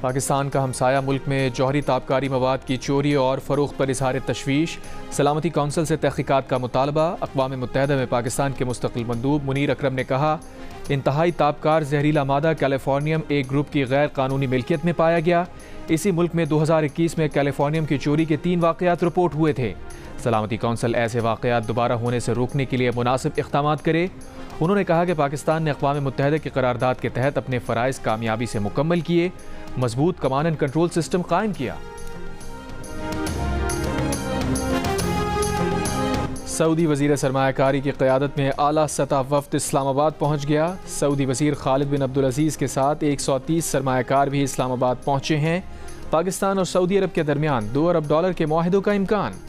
पाकिस्तान का हमसाया मुल्क में जौहरी ताबकारी मवाद की चोरी और फ़रोख्त पर इज़हार तशवीश। सलामती कौंसिल से तहक़ीक़ात का मुतालबा। अक़वाम मुत्तहिदा में पाकिस्तान के मुस्तक़िल मंदूब मुनीर अकरम ने कहा, इंतहाई ताबकार जहरीला मादा कैलिफोर्नियम एक ग्रुप की गैर कानूनी मिल्कियत में पाया गया। इसी मुल्क में 2021 में कैलिफोर्नियम की चोरी के 3 वाक़यात रिपोर्ट हुए थे। सलामती कौंसिल ऐसे वाक़यात दोबारा होने से रोकने के लिए मुनासिब इक़दामात करे। उन्होंने कहा कि पाकिस्तान ने अक़वाम मुत्तहिदा की करारदाद के तहत अपने फ़राइज़ कामयाबी से मुकम्मल किए, मजबूत कमांड एंड कंट्रोल सिस्टम कायम किया। सऊदी वज़ीर सरमायाकारी की क़यादत में आला सतह वफ़द इस्लामाबाद पहुँच गया। सऊदी वज़ीर खालिद बिन अब्दुल अज़ीज़ के साथ 130 सरमायाकार भी इस्लामाबाद पहुँचे हैं। पाकिस्तान और सऊदी अरब के दरमियान $2 अरब के मुआहदों का इम्कान।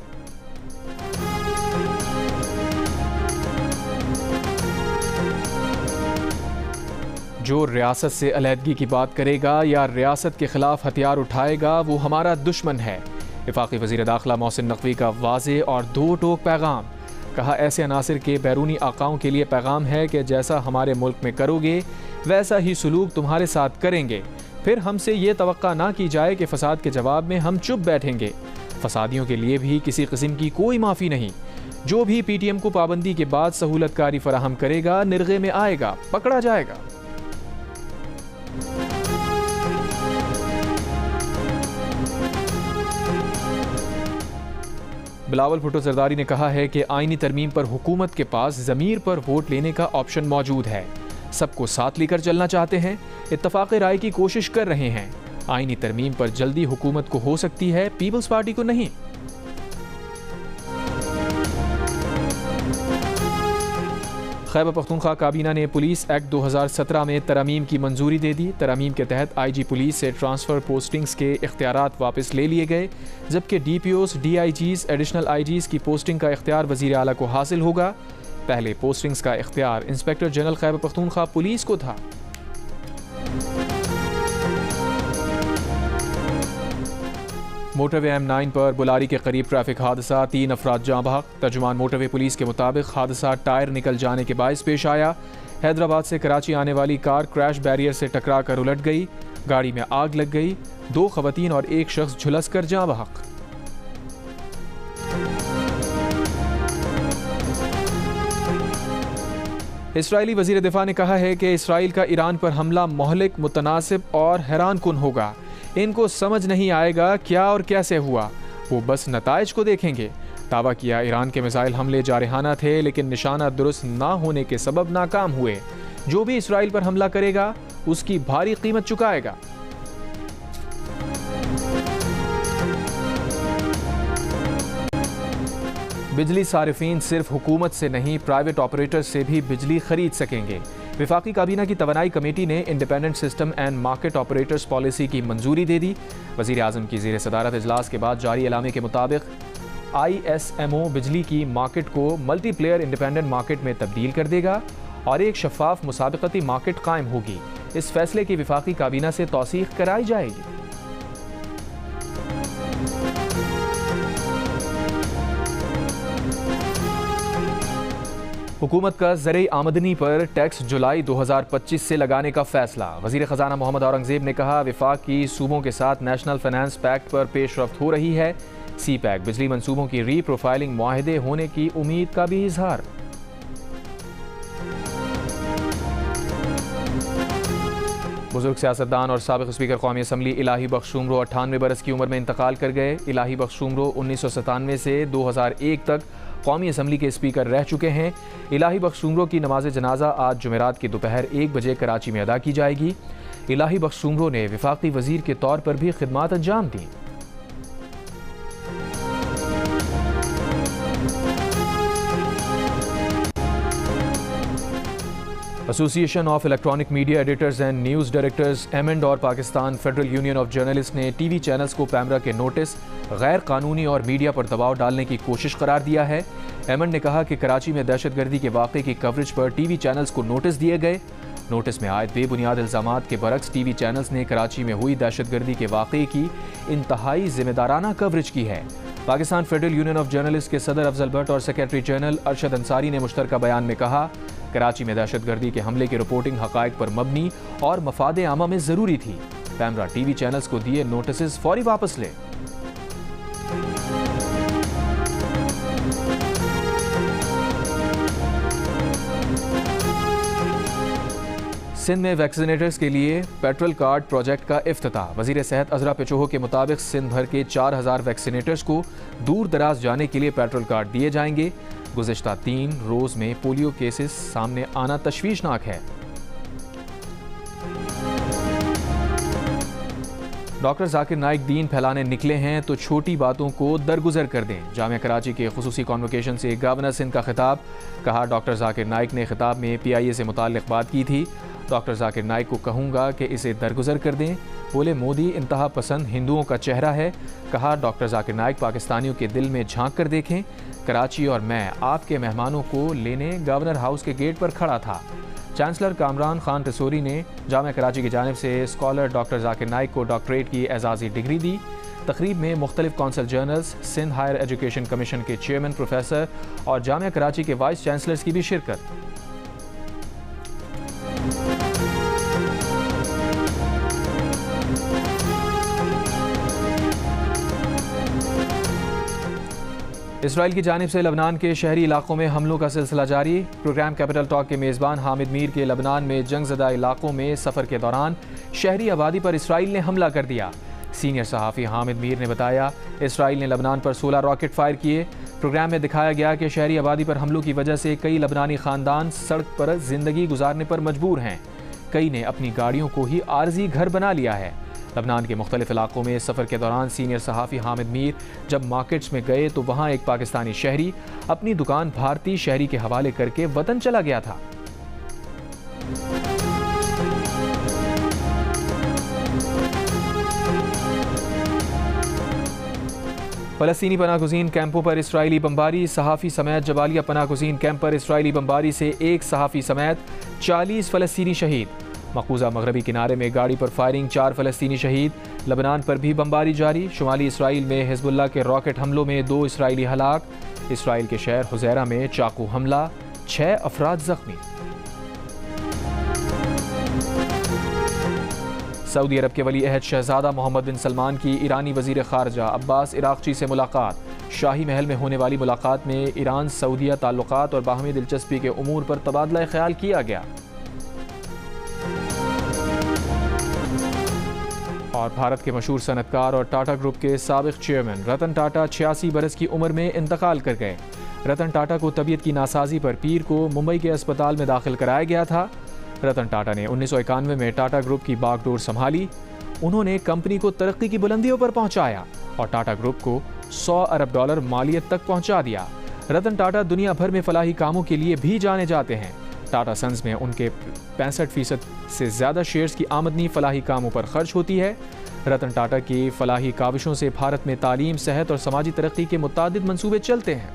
जो रियासत से अलहदगी की बात करेगा या रियासत के खिलाफ हथियार उठाएगा वो हमारा दुश्मन है। वफाकी वज़ीर दाखिला मोहसिन नकवी का वाज़े और दो टोक पैगाम। कहा, ऐसे अनासिर के बैरूनी आकाओं के लिए पैगाम है कि जैसा हमारे मुल्क में करोगे वैसा ही सलूक तुम्हारे साथ करेंगे। फिर हमसे ये तवक्का ना की जाए कि फ़साद के जवाब में हम चुप बैठेंगे। फ़सादियों के लिए भी किसी किस्म की कोई माफ़ी नहीं। जो भी PTM को पाबंदी के बाद सहूलतकारी फराहम करेगा निर्गे में आएगा, पकड़ा जाएगा। बिलावल भुट्टो जरदारी ने कहा है कि आईनी तरमीम पर हुकूमत के पास ज़मीर पर वोट लेने का ऑप्शन मौजूद है। सबको साथ लेकर चलना चाहते हैं, इत्तफाक़ राय की कोशिश कर रहे हैं। आईनी तरमीम पर जल्दी हुकूमत को हो सकती है, पीपल्स पार्टी को नहीं। खैबर पख्तूनख्वा काबीना ने पुलिस एक्ट 2017 में तरमीम की मंजूरी दे दी। तरमीम के तहत IG पुलिस से ट्रांसफ़र पोस्टिंग्स के इख्तियारात वापस ले लिए गए, जबकि DPOs, DIGs, एडिशनल IGs की पोस्टिंग का इख्तियार वज़ीर आला को हासिल होगा। पहले पोस्टिंग्स का इख्तियार inspector general Khyber Pakhtunkhwa police को था। मोटरवे M9 पर बुलारी के करीब ट्रैफिक हादसा, 3 अफराद जाँ बहक। तर्जुमान मोटरवे पुलिस के मुताबिक हादसा टायर निकल जाने के बायस पेश आया। हैदराबाद से कराची आने वाली कार क्रैश बैरियर से टकरा कर उलट गई। गाड़ी में आग लग गई। 2 खवातीन और 1 शख्स झुलस कर जाँ बहक। इसराइली वज़ीर दिफा ने कहा है कि इसराइल का ईरान पर हमला मोहलिक, मुतनासिब और हैरान कुन होगा। इनको समझ नहीं आएगा क्या और कैसे हुआ, वो बस नताइज को देखेंगे। दावा किया, ईरान के मिसाइल हमले जारहाना थे लेकिन निशाना दुरुस्त ना होने के सबब नाकाम हुए। जो भी इसराइल पर हमला करेगा उसकी भारी कीमत चुकाएगा। बिजली सारिफीन सिर्फ हुकूमत से नहीं प्राइवेट ऑपरेटर से भी बिजली खरीद सकेंगे। वफाकी काबीना की तवानाई कमेटी ने independent system and market operators policy की मंजूरी दे दी। वज़ीर आज़म की ज़ेर सदारत इजलास के बाद जारी एलामे के मुताबिक ISMO बिजली की मार्केट को मल्टीप्लेयर इंडिपेंडेंट मार्केट में तब्दील कर देगा और एक शफाफ मुसाबकती मार्केट कायम होगी। इस फैसले की वफाकी काबीना से तौसीक कराई जाएगी। हुकूमत का ज़रिए आमदनी पर टैक्स जुलाई 2025 से लगाने का फैसला। वज़ीर ख़जाना मोहम्मद औरंगज़ेब ने कहा, विफाक की सूबों के साथ नेशनल फाइनेंस पैक्ट पर पेशरफ्त हो रही है। CPEC बिजली मनसूबों की री प्रोफाइलिंग मुआहदे होने की उम्मीद का भी इजहार। बुजुर्ग सियासतदान और साबिक़ स्पीकर कौमी असम्बली इलाही बख्श उमरो 98 बरस की उम्र में इंतकाल कर गए। इलाही बख्श उमरो 1997 से 2001 तक कौमी असम्बली के स्पीकर रह चुके हैं। इलाही बख्श उमरो की नमाज जनाजा आज जुमेरात की दोपहर 1 बजे कराची में अदा की जाएगी। इलाही बख्श उमरो ने वफाकी वज़ीर के तौर पर भी खिदमात अंजाम दी। Association of electronic media editors and news directors AMEND और Pakistan federal union of journalist ने TV चैनल्स को पैमरा के नोटिस गैर कानूनी और मीडिया पर दबाव डालने की कोशिश करार दिया है। एमएंड ने कहा कि कराची में दहशतगर्दी के वाक़े की कवरेज पर TV चैनल्स को नोटिस दिए गए। नोटिस में आयत बेबुनियाद इल्ज़ामात के बरक्स TV चैनल्स ने कराची में हुई दहशतगर्दी के वाक़े की इंतहाई जिम्मेदाराना कवरेज की है। Pakistan federal union of journalist के सदर अफजल भट्ट और सेक्रेटरी जनरल अरशद अंसारी ने मुश्तरका बयान में कहा, कराची में दहशतगर्दी के हमले की रिपोर्टिंग हक़ाइक़ पर मबनी और मफाद आमा में ज़रूरी थी। पैमरा टीवी चैनल्स को दिए नोटिस फौरी वापस लें। सिंध में वैक्सीनेटर्स के लिए पेट्रोल कार्ड प्रोजेक्ट का इफ्तिताह। वजीर सेहत अजरा पेचोहो के मुताबिक सिंध भर के 4000 वैक्सीनेटर्स को दूर दराज जाने के लिए पेट्रोल कार्ड दिए जाएंगे। गुज़िश्ता 3 रोज़ में पोलियो केसेस सामने आना तशवीशनाक है। डॉक्टर जाकिर नाइक दीन फैलाने निकले हैं तो छोटी बातों को दरगुजर कर दें। जामिया कराची के खुसूसी कॉन्वोकेशन से गवर्नर सिंध का खिताब। कहा, डॉक्टर जाकिर नाइक ने खिताब में PIA से मुताल्लिक़ बात की थी। डॉक्टर जाकिर नाइक को कहूँगा कि इसे दरगुजर कर दें। बोले, मोदी इंतहा पसंद हिंदुओं का चेहरा है। कहा, डॉक्टर जाकिर नाइक पाकिस्तानियों के दिल में झांक कर देखें। कराची और मैं आपके मेहमानों को लेने गवर्नर हाउस के गेट पर खड़ा था। चांसलर कामरान खान तसूरी ने जामिया कराची की जानिब से स्कॉलर डॉक्टर जाकिर नाइक को डॉक्टरेट की एजाज़ी डिग्री दी। तकरीब में मुख्तलिफ consul generals, Sindh higher education commission के चेयरमैन प्रोफेसर और जामिया कराची के वाइस चांसलर्स की भी शिरकत। इसराइल की जानिब से लबनान के शहरी इलाकों में हमलों का सिलसिला जारी। प्रोग्राम कैपिटल टॉक के मेज़बान हामिद मीर के लबनान में जंगज़दा इलाकों में सफ़र के दौरान शहरी आबादी पर इसराइल ने हमला कर दिया। सीनियर सहाफ़ी हामिद मीर ने बताया, इसराइल ने लबनान पर 16 रॉकेट फायर किए। प्रोग्राम में दिखाया गया कि शहरी आबादी पर हमलों की वजह से कई लबनानी ख़ानदान सड़क पर ज़िंदगी गुजारने पर मजबूर हैं। कई ने अपनी गाड़ियों को ही आर्जी घर बना लिया है। लबनान के मुख्तलिफ इलाकों में सफ़र के दौरान सीनियर सहाफ़ी हामिद मीर जब मार्केट्स में गए तो वहाँ एक पाकिस्तानी शहरी अपनी दुकान भारतीय शहरी के हवाले करके वतन चला गया था। फ़लस्तीनी पनाहगुज़ीन कैंपों पर इसराइली बमबारी। सहाफ़ी समेत जबालिया पनाहगुज़ीन कैंप पर इसराइली बमबारी से एक सहाफ़ी समेत 40 फ़लस्तीनी शहीद। मकबूजा मगरबी किनारे में गाड़ी पर फायरिंग, 4 फ़लस्तीनी शहीद। लबनान पर भी बमबारी जारी। शुमाली इसराइल में हिज़्बुल्लाह के रॉकेट हमलों में 2 इसराइली हलाक। इसराइल के शहर हुज़ैरा में चाकू हमला, 6 अफराद ज़ख्मी। सऊदी अरब के वली अहद शहजादा मोहम्मद बिन सलमान की ईरानी वज़ीर ख़ारजा अब्बास इराक़ची से मुलाकात। शाही महल में होने वाली मुलाकात में ईरान सऊदीया ताल्लुकात और बाहमी दिलचस्पी के उमूर पर तबादला ख्याल किया गया। और भारत के मशहूर सनतकार और टाटा ग्रुप के साबिक़ चेयरमैन रतन टाटा 86 बरस की उम्र में इंतकाल कर गए। रतन टाटा को तबीयत की नासाजी पर पीर को मुंबई के अस्पताल में दाखिल कराया गया था। रतन टाटा ने 1991 में टाटा ग्रुप की बागडोर संभाली। उन्होंने कंपनी को तरक्की की बुलंदियों पर पहुंचाया और टाटा ग्रुप को $100 अरब मालियत तक पहुंचा दिया। रतन टाटा दुनिया भर में फलाही कामों के लिए भी जाने जाते हैं। टाटा सन्स में उनके 65% से ज़्यादा शेयर्स की आमदनी फलाही कामों पर खर्च होती है। रतन टाटा की फलाही काविशों से भारत में तालीम, सेहत और समाजी तरक्की के मुतादिद मंसूबे चलते हैं।